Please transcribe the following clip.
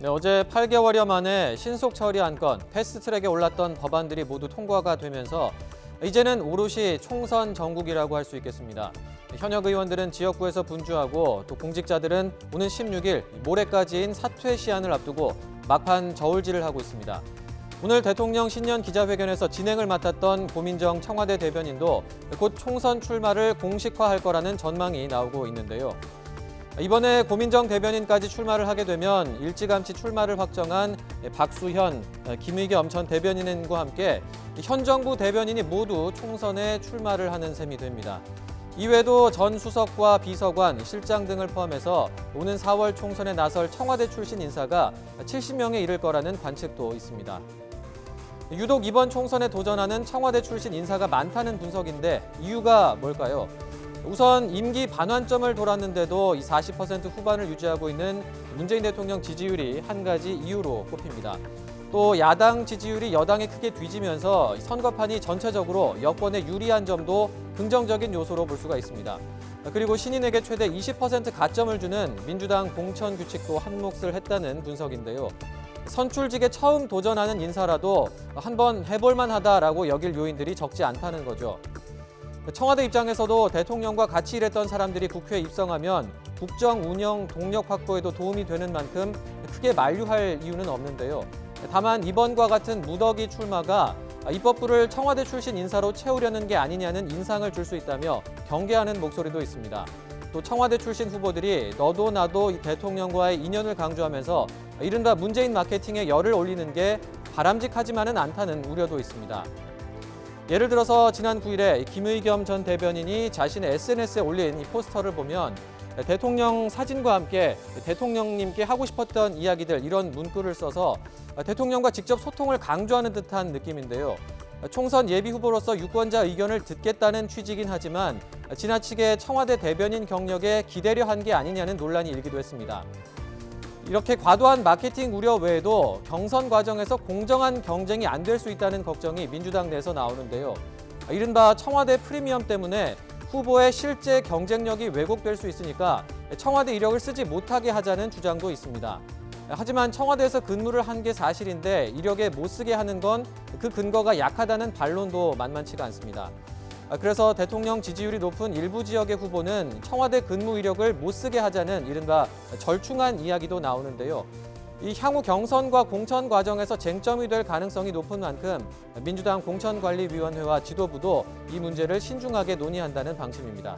네, 어제 8개월여 만에 신속 처리 안건, 패스트트랙에 올랐던 법안들이 모두 통과가 되면서 이제는 오롯이 총선 정국이라고 할 수 있겠습니다. 현역 의원들은 지역구에서 분주하고 또 공직자들은 오는 16일 모레까지인 사퇴 시한을 앞두고 막판 저울질을 하고 있습니다. 오늘 대통령 신년 기자회견에서 진행을 맡았던 고민정 청와대 대변인도 곧 총선 출마를 공식화할 거라는 전망이 나오고 있는데요. 이번에 고민정 대변인까지 출마를 하게 되면 일찌감치 출마를 확정한 박수현, 김의겸 전 대변인과 함께 현 정부 대변인이 모두 총선에 출마를 하는 셈이 됩니다. 이외에도 전 수석과 비서관, 실장 등을 포함해서 오는 4월 총선에 나설 청와대 출신 인사가 70명에 이를 거라는 관측도 있습니다. 유독 이번 총선에 도전하는 청와대 출신 인사가 많다는 분석인데 이유가 뭘까요? 우선 임기 반환점을 돌았는데도 이 40% 후반을 유지하고 있는 문재인 대통령 지지율이 한 가지 이유로 꼽힙니다. 또 야당 지지율이 여당에 크게 뒤지면서 선거판이 전체적으로 여권에 유리한 점도 긍정적인 요소로 볼 수가 있습니다. 그리고 신인에게 최대 20% 가점을 주는 민주당 공천 규칙도 한몫을 했다는 분석인데요. 선출직에 처음 도전하는 인사라도 한번 해볼만 하다라고 여길 요인들이 적지 않다는 거죠. 청와대 입장에서도 대통령과 같이 일했던 사람들이 국회에 입성하면 국정 운영 동력 확보에도 도움이 되는 만큼 크게 만류할 이유는 없는데요. 다만 이번과 같은 무더기 출마가 입법부를 청와대 출신 인사로 채우려는 게 아니냐는 인상을 줄 수 있다며 경계하는 목소리도 있습니다. 또 청와대 출신 후보들이 너도 나도 대통령과의 인연을 강조하면서 이른바 문재인 마케팅에 열을 올리는 게 바람직하지만은 않다는 우려도 있습니다. 예를 들어서 지난 9일에 김의겸 전 대변인이 자신의 SNS에 올린 이 포스터를 보면 대통령 사진과 함께 대통령님께 하고 싶었던 이야기들 이런 문구를 써서 대통령과 직접 소통을 강조하는 듯한 느낌인데요. 총선 예비 후보로서 유권자 의견을 듣겠다는 취지이긴 하지만 지나치게 청와대 대변인 경력에 기대려 한 게 아니냐는 논란이 일기도 했습니다. 이렇게 과도한 마케팅 우려 외에도 경선 과정에서 공정한 경쟁이 안 될 수 있다는 걱정이 민주당 내에서 나오는데요. 이른바 청와대 프리미엄 때문에 후보의 실제 경쟁력이 왜곡될 수 있으니까 청와대 이력을 쓰지 못하게 하자는 주장도 있습니다. 하지만 청와대에서 근무를 한 게 사실인데 이력에 못 쓰게 하는 건 그 근거가 약하다는 반론도 만만치가 않습니다. 그래서 대통령 지지율이 높은 일부 지역의 후보는 청와대 근무 이력을 못 쓰게 하자는 이른바 절충안 이야기도 나오는데요. 이 향후 경선과 공천 과정에서 쟁점이 될 가능성이 높은 만큼 민주당 공천관리위원회와 지도부도 이 문제를 신중하게 논의한다는 방침입니다.